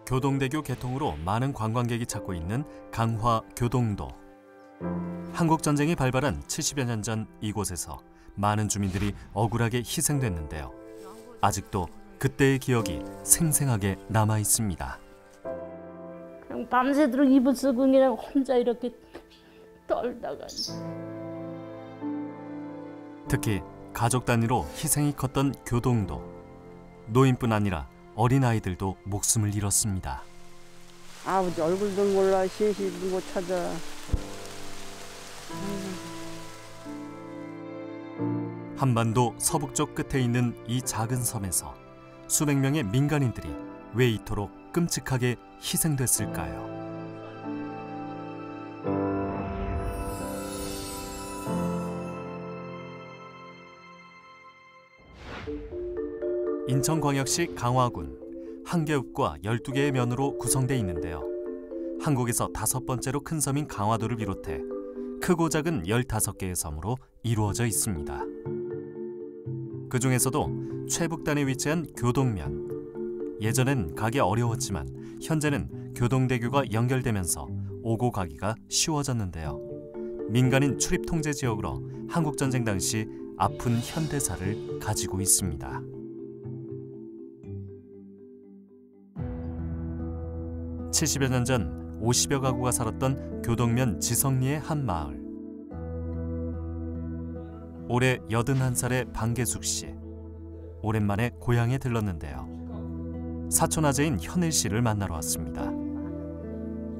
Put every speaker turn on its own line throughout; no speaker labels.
교동대교 개통으로 많은 관광객이 찾고 있는 강화 교동도. 한국전쟁이 발발한 70여 년 전 이곳에서 많은 주민들이 억울하게 희생됐는데요. 아직도 그때의 기억이 생생하게 남아 있습니다.
그냥 밤새도록 이불 쓰고 그냥 혼자 이렇게 떨다가.
특히 가족 단위로 희생이 컸던 교동도. 노인뿐 아니라 어린아이들도 목숨을 잃었습니다.
아버지 얼굴도 몰라, 시신도 못 찾아.
한반도 서북쪽 끝에 있는 이 작은 섬에서 수백 명의 민간인들이 왜 이토록 끔찍하게 희생됐을까요? 인천광역시 강화군, 한개읍과 12개의 면으로 구성돼 있는데요. 한국에서 5번째로 큰 섬인 강화도를 비롯해 크고 작은 15개의 섬으로 이루어져 있습니다. 그 중에서도 최북단에 위치한 교동면. 예전엔 가기 어려웠지만 현재는 교동대교가 연결되면서 오고 가기가 쉬워졌는데요. 민간인 출입 통제 지역으로 한국전쟁 당시 아픈 현대사를 가지고 있습니다. (70여 년) 전 50여 가구가 살았던 교동면 지성리의 한 마을. 올해 81살의 방계숙 씨. 오랜만에 고향에 들렀는데요. 사촌 아재인 현일 씨를 만나러 왔습니다.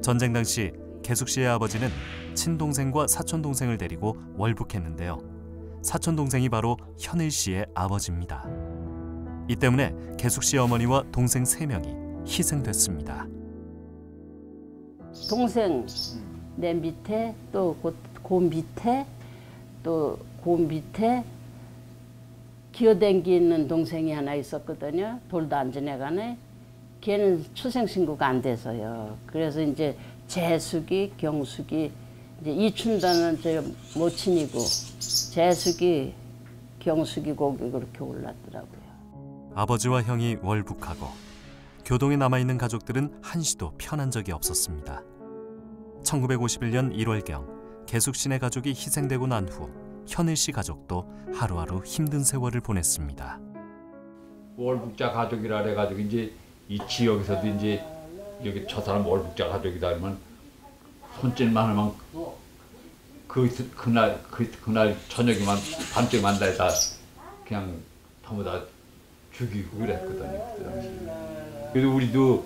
전쟁 당시 계숙 씨의 아버지는 친동생과 사촌 동생을 데리고 월북했는데요. 사촌 동생이 바로 현일 씨의 아버지입니다. 이 때문에 계숙 씨 어머니와 동생 3명이 희생됐습니다.
동생 내 밑에 또 그 밑에 또 그 밑에 기어댕기는 동생이 하나 있었거든요. 돌도 안 지내가네. 걔는 출생신고가 안 돼서요. 그래서 이제 재숙이, 경숙이, 이제 이춘다는 저 모친이고 재숙이, 경숙이 거기 그렇게 올랐더라고요.
아버지와 형이 월북하고 교동에 남아있는 가족들은 한시도 편한 적이 없었습니다. 1951년 1월경 계숙 씨네 가족이 희생되고 난 후 현일 씨 가족도 하루하루 힘든 세월을 보냈습니다.
월북자 가족이라 해가지고 이제 이 지역에서도 이제 여기 저 사람 월북자 가족이다 하면 손질만 하면 그날 저녁에만 밤때만 되다 그냥 전부 다 죽이고 그랬거든요. 그 당시. 그래도 우리도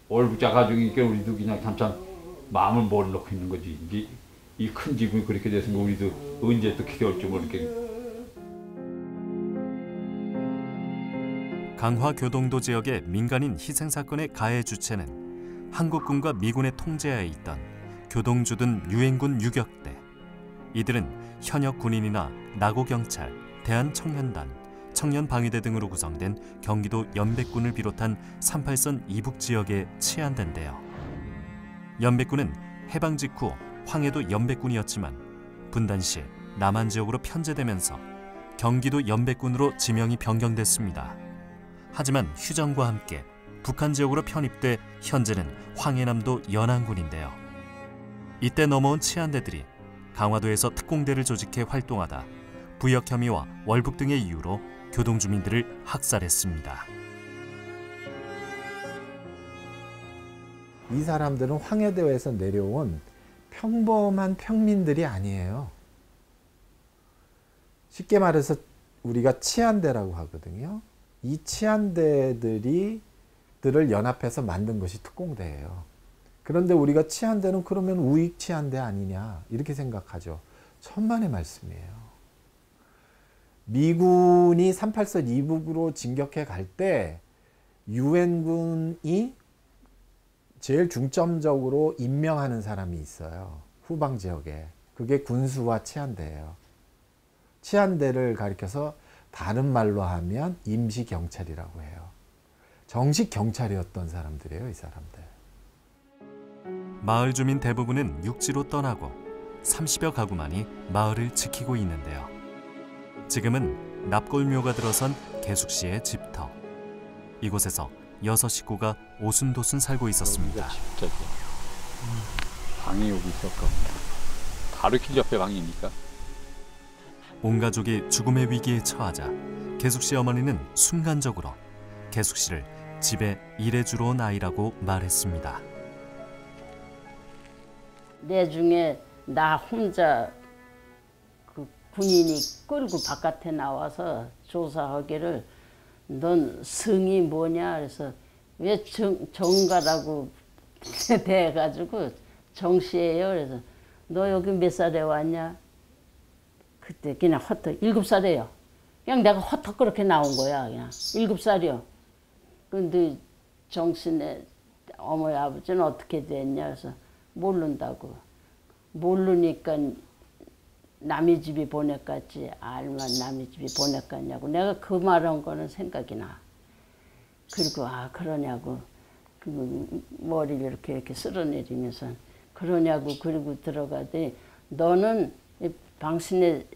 월북자 가족이니까 우리도 그냥 참 마음을 못 놓고 있는 거지. 이게 이 큰 지붕이 그렇게 됐으니까 우리도 언제 또 그게 올지 모르겠.
강화 교동도 지역의 민간인 희생 사건의 가해 주체는 한국군과 미군의 통제하에 있던 교동주둔 유엔군 유격대. 이들은 현역 군인이나 나고경찰, 대한청년단, 청년방위대 등으로 구성된 경기도 연백군을 비롯한 38선 이북 지역의 치안대인데요. 연백군은 해방 직후 황해도 연백군이었지만 분단 시 남한 지역으로 편제되면서 경기도 연백군으로 지명이 변경됐습니다. 하지만 휴전과 함께 북한 지역으로 편입돼 현재는 황해남도 연안군인데요. 이때 넘어온 치안대들이 강화도에서 특공대를 조직해 활동하다 부역 혐의와 월북 등의 이유로 교동 주민들을 학살했습니다.
이 사람들은 황해도에서 내려온 평범한 평민들이 아니에요. 쉽게 말해서 우리가 치안대라고 하거든요. 이 치안대들을 연합해서 만든 것이 특공대예요. 그런데 우리가 치안대는 그러면 우익 치안대 아니냐 이렇게 생각하죠. 천만의 말씀이에요. 미군이 38선 이북으로 진격해 갈 때 유엔군이 제일 중점적으로 임명하는 사람이 있어요. 후방 지역에. 그게 군수와 치안대예요. 치안대를 가리켜서 다른 말로 하면 임시경찰이라고 해요. 정식 경찰이었던 사람들이에요, 이 사람들.
마을 주민 대부분은 육지로 떠나고 30여 가구만이 마을을 지키고 있는데요. 지금은 납골묘가 들어선 계숙 씨의 집터. 이곳에서 6 식구가 오순도순 살고 있었습니다.
진짜 방이 여기 있었고 바로 길 옆에 방이니까.
온 가족이 죽음의 위기에 처하자 개숙 씨 어머니는 순간적으로 개숙 씨를 집에 일해주러 온 아이라고 말했습니다.
내 중에 나 혼자 그 군인이 끌고 바깥에 나와서 조사하기를 넌 성이 뭐냐 그래서 왜 정가라고 대해가지고 정씨예요. 그래서 너 여기 몇 살에 왔냐? 그때 그냥 헛헛 7살이에요. 그냥 내가 헛헛 그렇게 나온 거야. 그냥 7살이요. 근데 정씨네 어머니 아버지는 어떻게 됐냐? 그래서 모른다고. 모르니까 남의 집이 보냈겠지. 알만 남의 집이 보냈겠냐고. 내가 그 말한 거는 생각이 나. 그리고 아 그러냐고. 그 머리를 이렇게 쓸어내리면서 그러냐고. 그리고 들어가더니 너는 당신의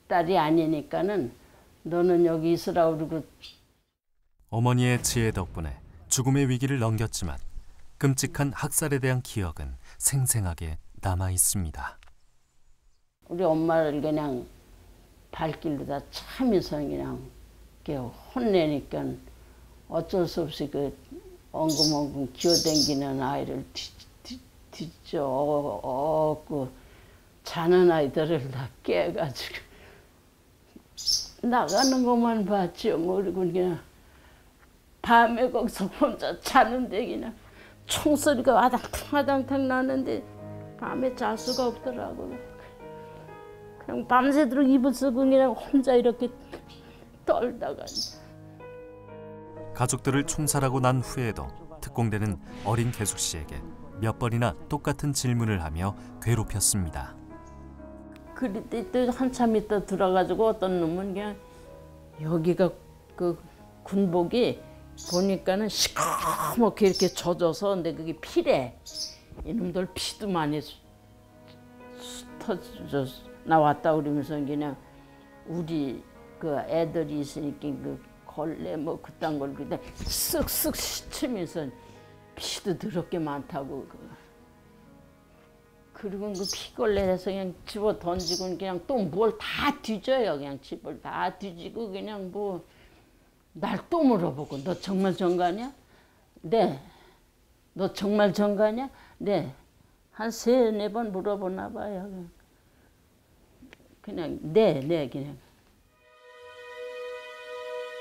딸이 아니니까는 너는 여기 있으라 그러고.
어머니의 지혜 덕분에 죽음의 위기를 넘겼지만 끔찍한 학살에 대한 기억은 생생하게 남아 있습니다.
우리 엄마를 그냥 발길로다 차면서 그냥 혼내니까 어쩔 수 없이 그 엉금엉금 기어댕기는 아이를 뒤져 얻고 자는 아이들을 다 깨가지고 나가는 것만 봤지요. 모르고 그냥 밤에 거기서 혼자 자는데 그냥 총소리가 와당탕 나는데 밤에 잘 수가 없더라고요. 그냥 밤새도록 이불 쓰고 그냥 혼자 이렇게 떨다가.
가족들을 총살하고 난 후에도 특공대는 어린 개숙 씨에게 몇 번이나 똑같은 질문을 하며 괴롭혔습니다.
그때 또 한참 있다 들어가지고 어떤 놈은 그냥 여기가 그 군복이 보니까는 시커멓게 이렇게 젖어서 근데 그게 피래. 이놈들 피도 많이 터져 나왔다 그러면서 그냥 우리 그 애들이 있으니까 그 걸레 뭐 그딴 걸 그냥 쓱쓱 씻으면서 피도 더럽게 많다고. 그리고 그 피걸레에서 그냥 집어 던지고 그냥 또 뭘 다 뒤져요. 그냥 집을 다 뒤지고 그냥 뭐 날 또 물어보고 너 정말 정가냐? 네. 너 정말 정가냐? 네. 한 3-4번 물어보나 봐요. 그냥 네 그냥.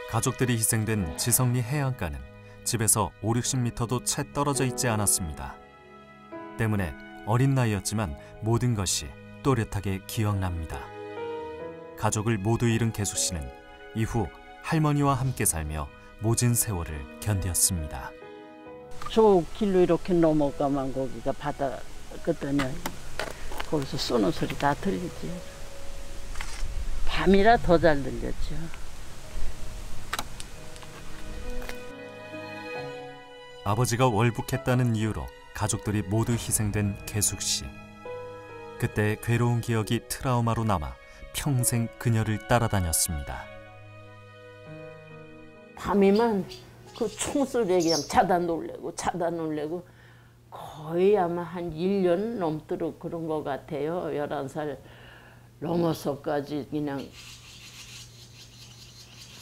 가족들이 희생된 지성리 해안가는 집에서 50-60m도 채 떨어져 있지 않았습니다. 때문에 어린 나이였지만 모든 것이 또렷하게 기억납니다. 가족을 모두 잃은 개숙 씨는 이후 할머니와 함께 살며 모진 세월을 견뎠습니다.
저 길로 이렇게 넘어가면 거기가 바다거든요. 거기서 쏘는 소리 다 들리지. 밤이라 더 잘 들렸죠.
아버지가 월북했다는 이유로 가족들이 모두 희생된 개숙 씨. 그때 괴로운 기억이 트라우마로 남아 평생 그녀를 따라다녔습니다.
밤이면 그 총소리에 그냥 자다 놀래고 거의 아마 한 1년 넘도록 그런 것 같아요. 11살 넘어서까지 그냥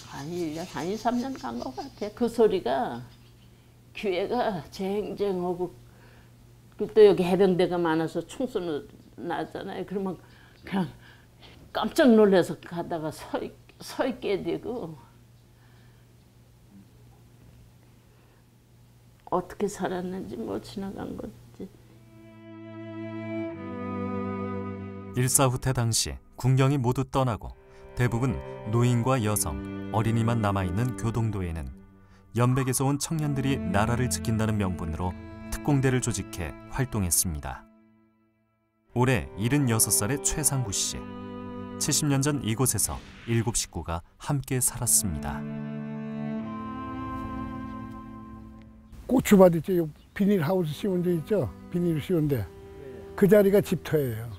한 1년, 한 2, 3년 간 것 같아요. 그 소리가 귀에가 쟁쟁하고 또 여기 해병대가 많아서 총소리 나잖아요. 그러면 그냥 깜짝 놀라서 가다가 서 있게 되고 어떻게 살았는지 뭐 지나간 거지.
일사후퇴 당시 군경이 모두 떠나고 대부분 노인과 여성, 어린이만 남아있는 교동도에는 연백에서 온 청년들이 나라를 지킨다는 명분으로 특공대를 조직해 활동했습니다. 올해 76살의 최상구 씨. 70년 전 이곳에서 7 식구가 함께 살았습니다.
고추밭 있죠. 비닐하우스 씌운 데 있죠. 비닐 씌운 데. 그 자리가 집터예요.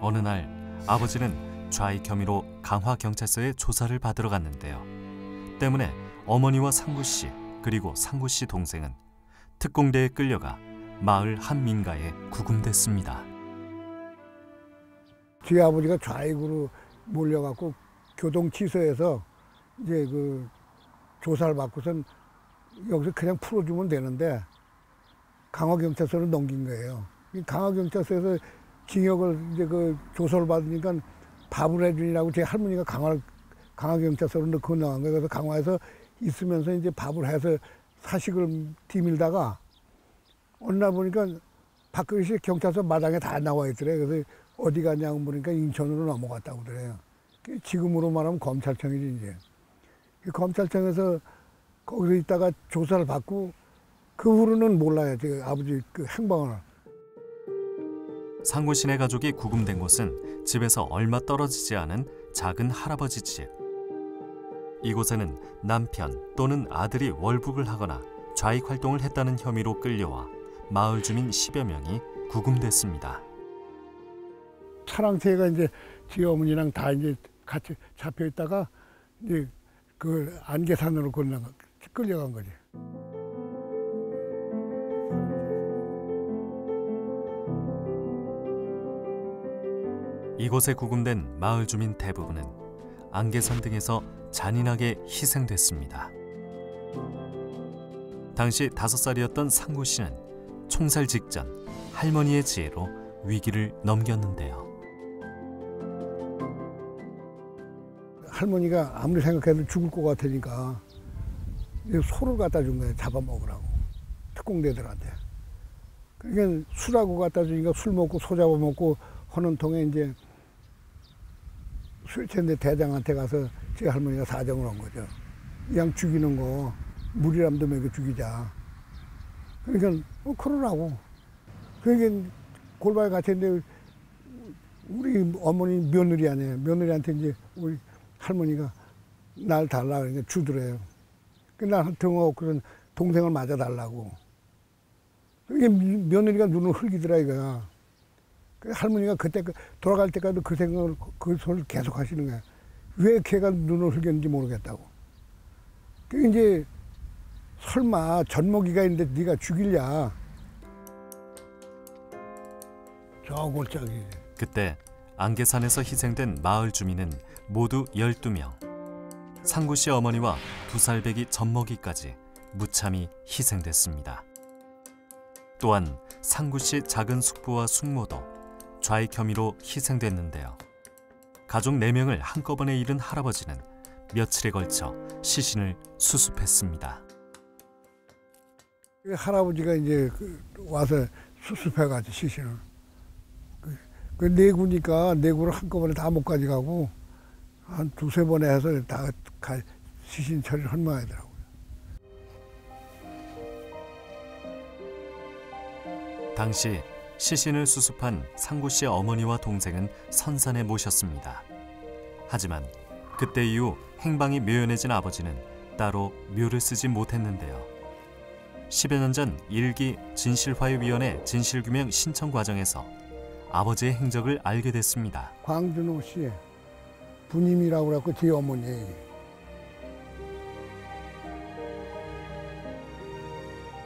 어느 날 아버지는 좌익 혐의로 강화경찰서에 조사를 받으러 갔는데요. 때문에 어머니와 상구 씨 그리고 상구 씨 동생은 특공대에 끌려가 마을 한 민가에 구금됐습니다.
제 아버지가 좌익으로 몰려갖고 교동치서에서 이제 그 조사를 받고선 여기서 그냥 풀어주면 되는데 강화경찰서로 넘긴 거예요. 강화경찰서에서 징역을 이제 그 조사를 받으니까 밥을 해주니라고 제 할머니가 강화경찰서로 넣고 나간 거예요. 그래서 강화에서 있으면서 이제 밥을 해서 사식을 뒤밀다가 어느 날 보니까 밥그릇이 경찰서 마당에 다 나와 있더래요. 그래서 어디 갔냐고 보니까 인천으로 넘어갔다고 그래요. 지금으로 말하면 검찰청이지 이제. 검찰청에서 거기서 있다가 조사를 받고 그 후로는 몰라요. 제 아버지 그 행방을.
상구 씨네 가족이 구금된 곳은 집에서 얼마 떨어지지 않은 작은 할아버지 집. 이곳에는 남편 또는 아들이 월북을 하거나 좌익 활동을 했다는 혐의로 끌려와 마을 주민 10여 명이 구금됐습니다.
차량체가 이제 지 어머니랑 다 이제 같이 잡혀 있다가 이제 그 안계산으로 끌려간 거지.
이곳에 구금된 마을 주민 대부분은 안개산 등에서 잔인하게 희생됐습니다. 당시 5살이었던 상구 씨는 총살 직전 할머니의 지혜로 위기를 넘겼는데요.
할머니가 아무리 생각해도 죽을 것 같으니까 소를 갖다 준 거예요. 잡아먹으라고. 특공대들한테. 그러니까 술하고 갖다 주니까 술 먹고 소 잡아먹고 하는 통에 이제 술채인데 대장한테 가서 제 할머니가 사정을 한 거죠. 양 죽이는 거 물이람도 먹여 죽이자. 그러니까 그러라고. 그러니까 골방에 갇혔는데 우리 어머니 며느리 아니에요. 며느리한테 이제 우리 할머니가 날 달라 그러니까 주더래요. 날 등하고 동생을 맞아달라고. 그게 며느리가 눈을 흘기더라 이거야. 할머니가 그때 돌아갈 때까지 그 생각을 그 소리를 계속 하시는 거야. 왜 걔가 눈을 흘겼는지 모르겠다고. 그 이제 설마 젖먹이가 있는데 네가 죽일냐. 저 골짜기.
그때 안개산에서 희생된 마을 주민은 모두 12명. 상구 씨 어머니와 2살배기 젖먹이까지 무참히 희생됐습니다. 또한 상구 씨 작은 숙부와 숙모도 좌익 혐의로 희생됐는데요. 가족 4명을 한꺼번에 잃은 할아버지는 며칠에 걸쳐 시신을 수습했습니다.
할아버지가 이제 와서 수습해가지고 시신을. 그 내구니까 내구를 한꺼번에 다 못 가져가고 한 2-3번에 해서 다 시신 처리를 한 모양이더라고요.
당시 시신을 수습한 상구 씨의 어머니와 동생은 선산에 모셨습니다. 하지만 그때 이후 행방이 묘연해진 아버지는 따로 묘를 쓰지 못했는데요. 10여 년 전 1기 진실화해위원회 진실규명 신청 과정에서 아버지의 행적을 알게 됐습니다.
광준호 씨 부님이라고 그랬고 제 어머니.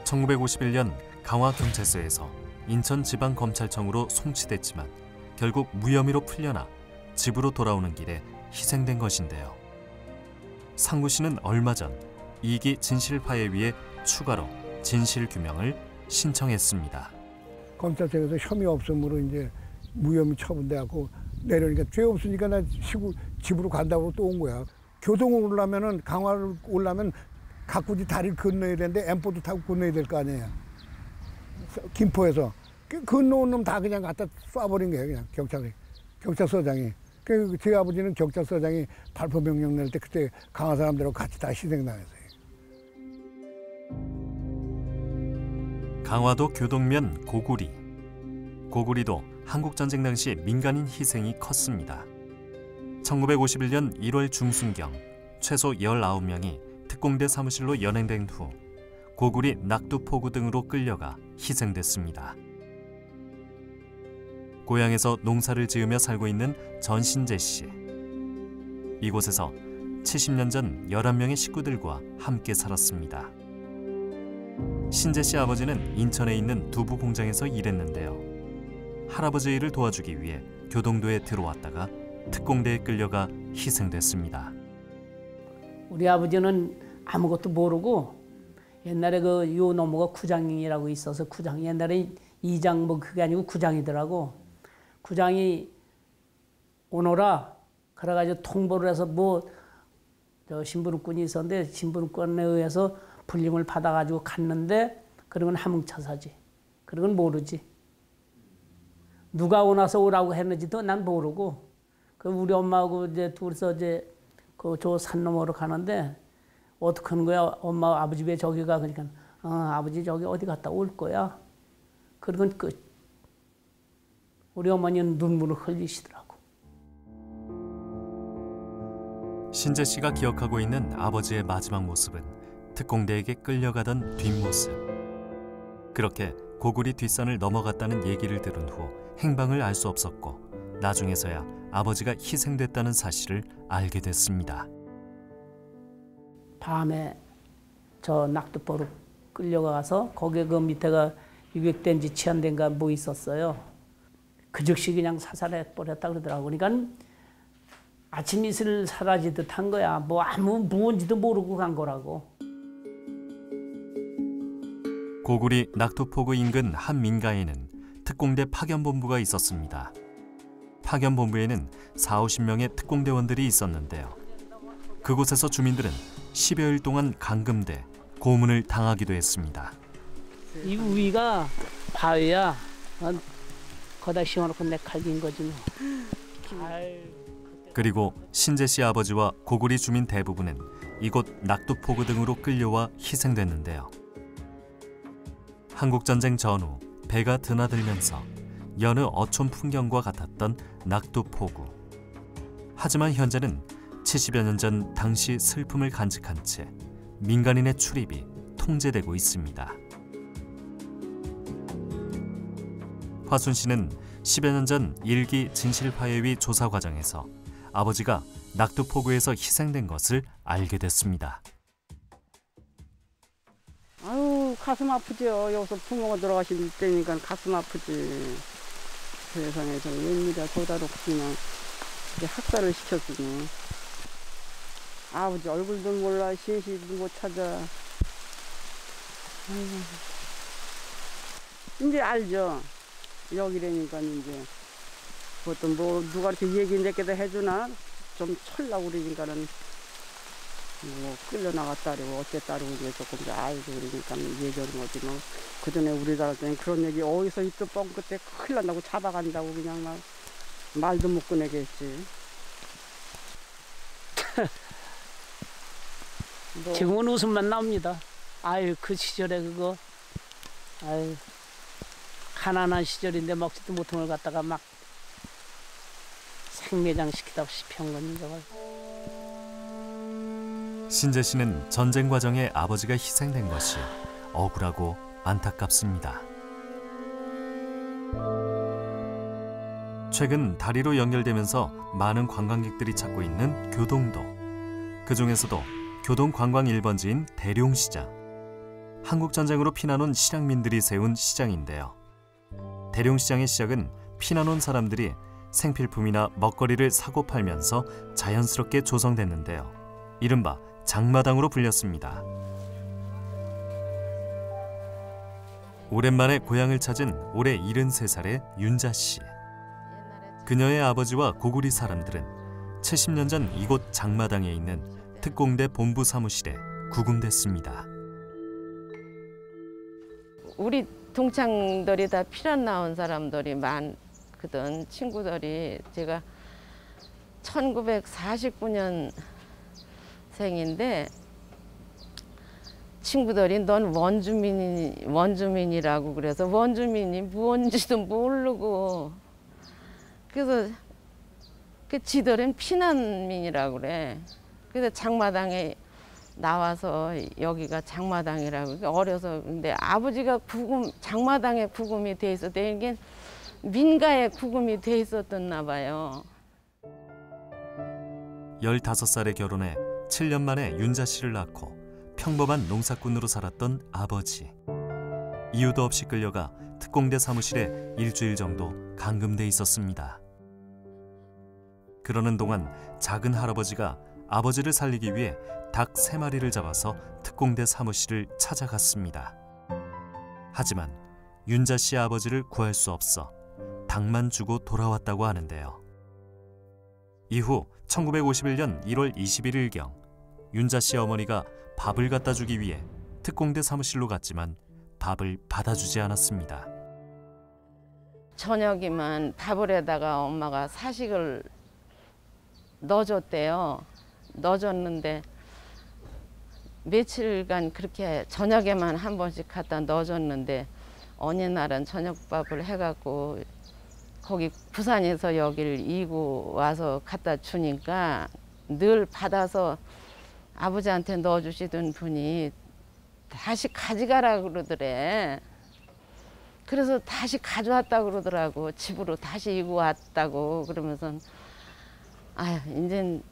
1951년 강화경찰서에서 인천지방검찰청으로 송치됐지만 결국 무혐의로 풀려나 집으로 돌아오는 길에 희생된 것인데요. 상구 씨는 얼마 전 2기 진실화해위에 추가로 진실규명을 신청했습니다.
검찰청에서 혐의 없음으로 이제 무혐의 처분돼갖고 내려오니까 죄 없으니까 나 집으로 간다고 또 온 거야. 교동을 오려면은 강화를 오려면 각구지 다리를 건너야 되는데 엠포도 타고 건너야 될 거 아니에요. 김포에서 건너온 놈 다 그냥 갖다 쏴버린 거예요. 그냥 경찰서장이. 그 제 아버지는 경찰서장이 발포 명령 낼 때 그때 강화 사람들하고 같이 다 희생당했어요.
강화도 교동면 고구리. 고구리도 한국전쟁 당시 민간인 희생이 컸습니다. 1951년 1월 중순경 최소 19명이 특공대 사무실로 연행된 후 고구리 낙두포구 등으로 끌려가 희생됐습니다. 고향에서 농사를 지으며 살고 있는 전신재 씨. 이곳에서 70년 전 11명의 식구들과 함께 살았습니다. 신재 씨 아버지는 인천에 있는 두부 공장에서 일했는데요. 할아버지 일을 도와주기 위해 교동도에 들어왔다가 특공대에 끌려가 희생됐습니다.
우리 아버지는 아무것도 모르고 옛날에 그 요 넘어가 구장이라고 있어서 구장 옛날에 이장 뭐 그게 아니고 구장이더라고. 구장이 오너라 그래가지고 통보를 해서 뭐 저 신부름꾼이 있었는데 신부름꾼에 의해서 불림을 받아가지고 갔는데 그런 건 함흥차사지. 그런 건 모르지. 누가 오나서 오라고 했는지도 난 모르고 그 우리 엄마하고 이제 둘이서 이제 그 저 산 너머로 가는데 어떻게 하는 거야? 엄마 아버지 왜 저기 가? 그러니까 아버지 저기 어디 갔다 올 거야. 그런 끝. 우리 어머니는 눈물을 흘리시더라고.
신재 씨가 기억하고 있는 아버지의 마지막 모습은 특공대에게 끌려가던 뒷모습. 그렇게 고구리 뒷산을 넘어갔다는 얘기를 들은 후 행방을 알 수 없었고 나중에서야 아버지가 희생됐다는 사실을 알게 됐습니다.
밤에 저 낙두포로 끌려가서 거기에 그 밑에가 유격된지 치안된가 뭐 있었어요. 그 즉시 그냥 사살해 버렸다 그러더라고. 그러니까 아침 이슬 사라지듯 한 거야. 뭐 아무 무언지도 모르고 간 거라고.
고구리 낙두포구 인근 한 민가에는 특공대 파견본부가 있었습니다. 파견본부에는 40~50명의 특공대원들이 있었는데요. 그곳에서 주민들은 10여일 동안 감금돼 고문을 당하기도 했습니다.
이 위가 바위야. 거다 씌워놓고 내 칼긴 거지 뭐.
그리고 신재 씨 아버지와 고구리 주민 대부분은 이곳 낙두포구 등으로 끌려와 희생됐는데요. 한국전쟁 전후 배가 드나들면서 여느 어촌 풍경과 같았던 낙두포구. 하지만 현재는 70여 년 전 당시 슬픔을 간직한 채 민간인의 출입이 통제되고 있습니다. 화순 씨는 10여 년 전 일기 진실화해위 조사 과정에서 아버지가 낙두포구에서 희생된 것을 알게 됐습니다.
아유 가슴 아프죠. 여기서 부모가 돌아가신 때니까 가슴 아프지. 세상에 저 웬일이야 도다롭고 그냥 이제 학살을 시켰으니. 아버지 얼굴도 몰라 시시도 못 찾아. 아이고. 이제 알죠. 여기라니까 이제 그것도 뭐 누가 이렇게 얘기 내게도 해주나 좀 철라고 그러니까는 뭐 끌려 나갔다리고 어쨌다리고 이제 조금 이제 알고 그러니까 얘기하는 거지 뭐 그전에 우리나라 때는 그런 얘기 어디서 입도 뻥끗해 큰일 난다고 잡아간다고 그냥 막 말도 못 꺼내게 했지.
뭐. 지금은 웃음만 나옵니다. 아유 그 시절에 그거 아유 가난한 시절인데 먹지도 못한 걸 갖다가 막 생매장 시키다시피 한 건 저걸.
신재 씨는 전쟁 과정에 아버지가 희생된 것이 억울하고 안타깝습니다. 최근 다리로 연결되면서 많은 관광객들이 찾고 있는 교동도. 그중에서도 교동 관광 1번지인 대룡시장. 한국전쟁으로 피난온 실향민들이 세운 시장인데요. 대룡시장의 시작은 피난온 사람들이 생필품이나 먹거리를 사고 팔면서 자연스럽게 조성됐는데요. 이른바 장마당으로 불렸습니다. 오랜만에 고향을 찾은 올해 73살의 윤자 씨. 그녀의 아버지와 고구리 사람들은 70년 전 이곳 장마당에 있는 특공대 본부 사무실에 구금됐습니다.
우리 동창들이 다 피난 나온 사람들이 많거든. 친구들이 제가 1949년 생인데 친구들이 넌 원주민이라고 그래서 원주민이 뭔지도 모르고 그래서 그 지들은 피난민이라고 그래. 그래서 장마당에 나와서 여기가 장마당이라고 어려서 근데 아버지가 장마당에 구금이 돼 있었대. 이게 민가에 구금이 돼 있었었나 봐요.
15살에 결혼해 7년 만에 윤자 씨를 낳고 평범한 농사꾼으로 살았던 아버지. 이유도 없이 끌려가 특공대 사무실에 일주일 정도 감금돼 있었습니다. 그러는 동안 작은 할아버지가 아버지를 살리기 위해 닭 3마리를 잡아서 특공대 사무실을 찾아갔습니다. 하지만 윤자 씨의 아버지를 구할 수 없어 닭만 주고 돌아왔다고 하는데요. 이후 1951년 1월 21일경 윤자 씨 어머니가 밥을 갖다 주기 위해 특공대 사무실로 갔지만 밥을 받아주지 않았습니다.
저녁이면 밥을 해다가 엄마가 사식을 넣어줬대요. 넣어줬는데 며칠간 그렇게 저녁에만 한 번씩 갖다 넣어줬는데 어느 날은 저녁밥을 해갖고 거기 부산에서 여기를 이고 와서 갖다 주니까 늘 받아서 아버지한테 넣어주시던 분이 다시 가져가라 그러더래. 그래서 다시 가져왔다고 그러더라고. 집으로 다시 이고 왔다고. 그러면서 아유 이젠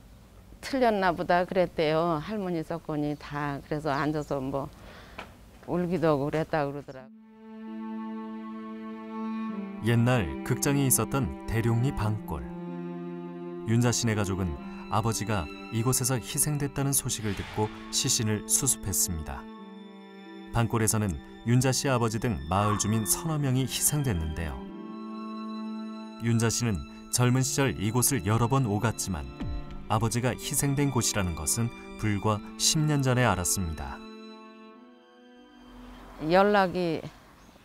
틀렸나 보다 그랬대요. 할머니 석권이 다. 그래서 앉아서 뭐 울기도 하고 그랬다고 그러더라고.
옛날 극장에 있었던 대룡리 방골. 윤자 씨네 가족은 아버지가 이곳에서 희생됐다는 소식을 듣고 시신을 수습했습니다. 방골에서는 윤자 씨 아버지 등 마을 주민 서너 명이 희생됐는데요. 윤자 씨는 젊은 시절 이곳을 여러 번 오갔지만 아버지가 희생된 곳이라는 것은 불과 10년 전에 알았습니다.
연락이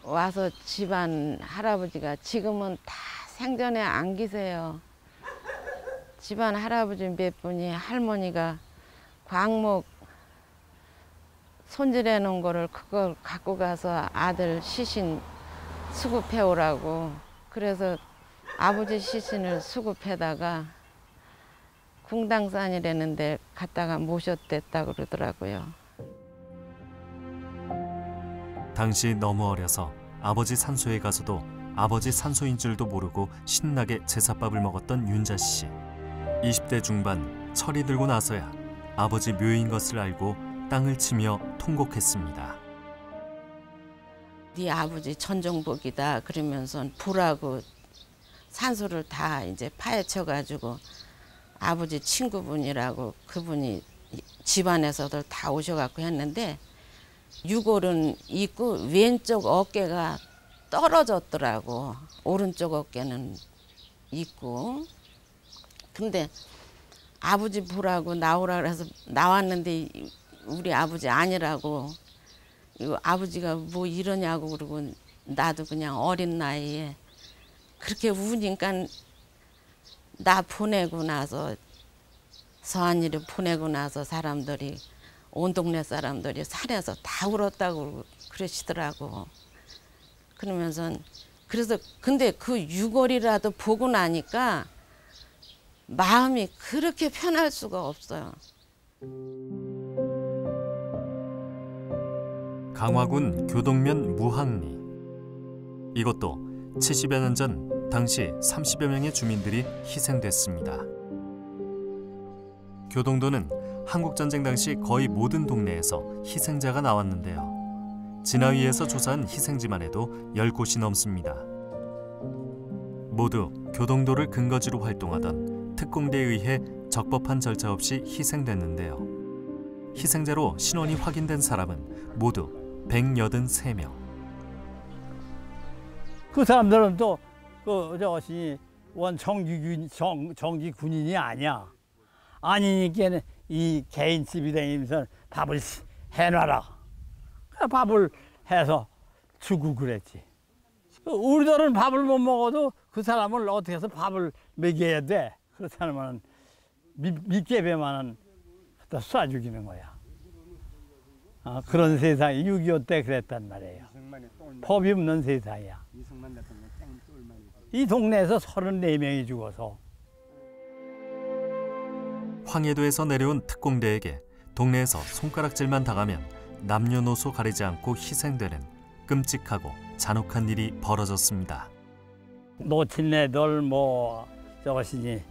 와서 집안 할아버지가 지금은 다 생전에 안 계세요. 집안 할아버지 몇 분이 할머니가 광목 손질해 놓은 거를 그걸 갖고 가서 아들 시신 수급해 오라고. 그래서 아버지 시신을 수급해다가 궁당산이라는 데 갔다가 모셨댔다 그러더라고요.
당시 너무 어려서 아버지 산소에 가서도 아버지 산소인 줄도 모르고 신나게 제사밥을 먹었던 윤자 씨. 20대 중반 철이 들고 나서야 아버지 묘인 것을 알고 땅을 치며 통곡했습니다.
네 아버지 전종복이다 그러면서 불하고 산소를 다 이제 파헤쳐가지고 아버지 친구분이라고 그분이 집안에서들 다 오셔갖고 했는데 유골은 있고 왼쪽 어깨가 떨어졌더라고. 오른쪽 어깨는 있고. 근데 아버지 보라고 나오라 그래서 나왔는데 우리 아버지 아니라고. 이거 아버지가 뭐 이러냐고 그러고 나도 그냥 어린 나이에 그렇게 우니까 나 보내고 나서 서한이를 보내고 나서 사람들이 온 동네 사람들이 산에서 다 울었다고 그러시더라고. 그러면서 그래서 근데 그 유골이라도 보고 나니까 마음이 그렇게 편할 수가 없어요.
강화군 교동면 무항리. 이것도 70여 년 전 당시 30여 명의 주민들이 희생됐습니다. 교동도는 한국전쟁 당시 거의 모든 동네에서 희생자가 나왔는데요. 진화위에서 조사한 희생지만 해도 10곳이 넘습니다. 모두 교동도를 근거지로 활동하던 특공대에 의해 적법한 절차 없이 희생됐는데요. 희생자로 신원이 확인된 사람은 모두 183명.
그 사람들은 또 저것이 정기 군인이 아니야. 아니니까 이 개인집이 다니면서 밥을 해놔라. 밥을 해서 주고 그랬지. 우리들은 밥을 못 먹어도 그 사람을 어떻게 해서 밥을 먹여야 돼. 그렇다면 밑개배만은 갖다 쏴 죽이는 거야. 그런 세상이 6.25 때 그랬단 말이에요. 법이 없는 세상이야. 이 동네에서 34명이 죽어서.
황해도에서 내려온 특공대에게 동네에서 손가락질만 당하면 남녀노소 가리지 않고 희생되는 끔찍하고 잔혹한 일이 벌어졌습니다.
노친네들 뭐 저것이니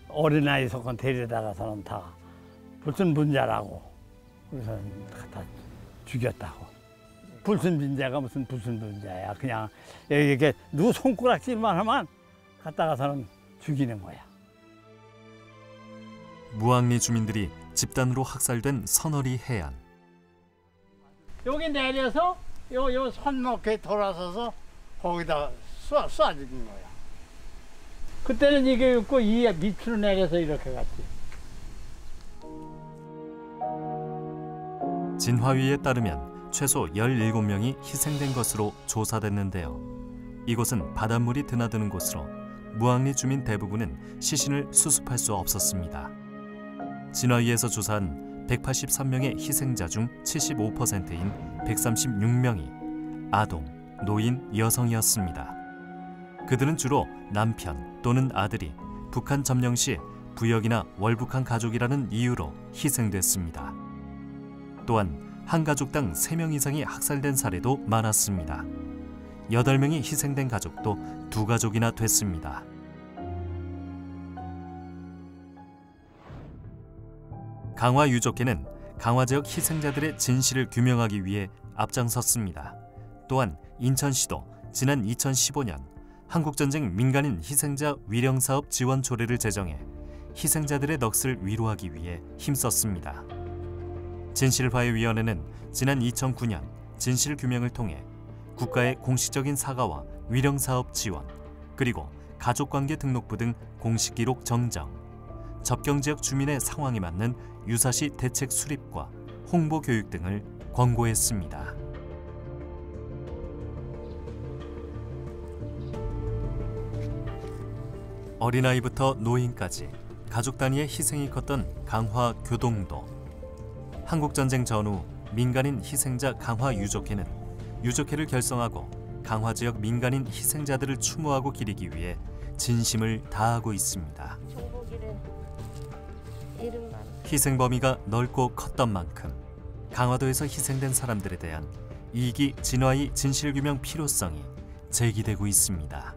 어린아이 속은 데려다가서는 다 불순분자라고 그래서 갖다 죽였다고. 불순분자가 무슨 불순분자야. 그냥 이렇게 누구 손가락질만 하면 갖다가서는 죽이는 거야.
무학리 주민들이 집단으로 학살된 선어리 해안.
여기 내려서 요 손목에 돌아서서 거기다 쏴 죽인 거야. 그때는 이게 있고 이 밑으로 내려서 이렇게 갔지.
진화위에 따르면 최소 17명이 희생된 것으로 조사됐는데요. 이곳은 바닷물이 드나드는 곳으로 무학리 주민 대부분은 시신을 수습할 수 없었습니다. 진화위에서 조사한 183명의 희생자 중 75%인 136명이 아동, 노인, 여성이었습니다. 그들은 주로 남편 또는 아들이 북한 점령 시 부역이나 월북한 가족이라는 이유로 희생됐습니다. 또한 한 가족당 3명 이상이 학살된 사례도 많았습니다. 8명이 희생된 가족도 2가족이나 됐습니다. 강화 유족회는 강화 지역 희생자들의 진실을 규명하기 위해 앞장섰습니다. 또한 인천시도 지난 2015년 한국전쟁 민간인 희생자 위령사업 지원 조례를 제정해 희생자들의 넋을 위로하기 위해 힘썼습니다. 진실화해위원회는 지난 2009년 진실규명을 통해 국가의 공식적인 사과와 위령사업 지원, 그리고 가족관계 등록부 등 공식기록 정정, 접경지역 주민의 상황에 맞는 유사시 대책 수립과 홍보 교육 등을 권고했습니다. 어린아이부터 노인까지 가족 단위의 희생이 컸던 강화 교동도. 한국전쟁 전후 민간인 희생자 강화 유족회는 유족회를 결성하고 강화 지역 민간인 희생자들을 추모하고 기리기 위해 진심을 다하고 있습니다. 희생 범위가 넓고 컸던 만큼 강화도에서 희생된 사람들에 대한 2기 진화의 진실규명 필요성이 제기되고 있습니다.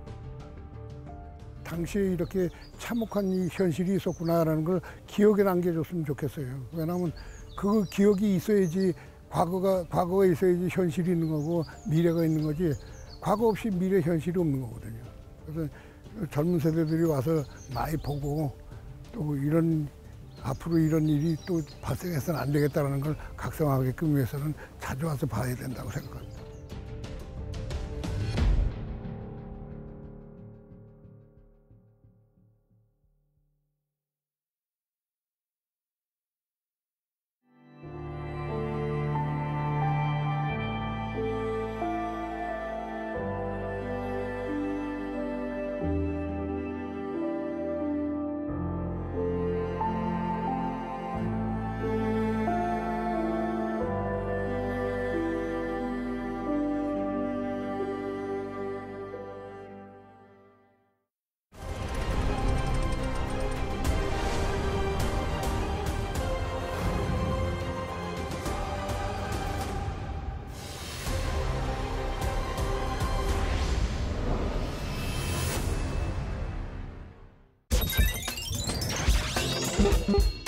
당시에 이렇게 참혹한 이 현실이 있었구나라는 걸 기억에 남겨줬으면 좋겠어요. 왜냐하면 그 기억이 있어야지 과거가 있어야지 현실이 있는 거고 미래가 있는 거지, 과거 없이 미래 현실이 없는 거거든요. 그래서 젊은 세대들이 와서 많이 보고 또 앞으로 이런 일이 또 발생해서는 안 되겠다는 걸 각성하게끔 위해서는 자주 와서 봐야 된다고 생각합니다.
Thank you.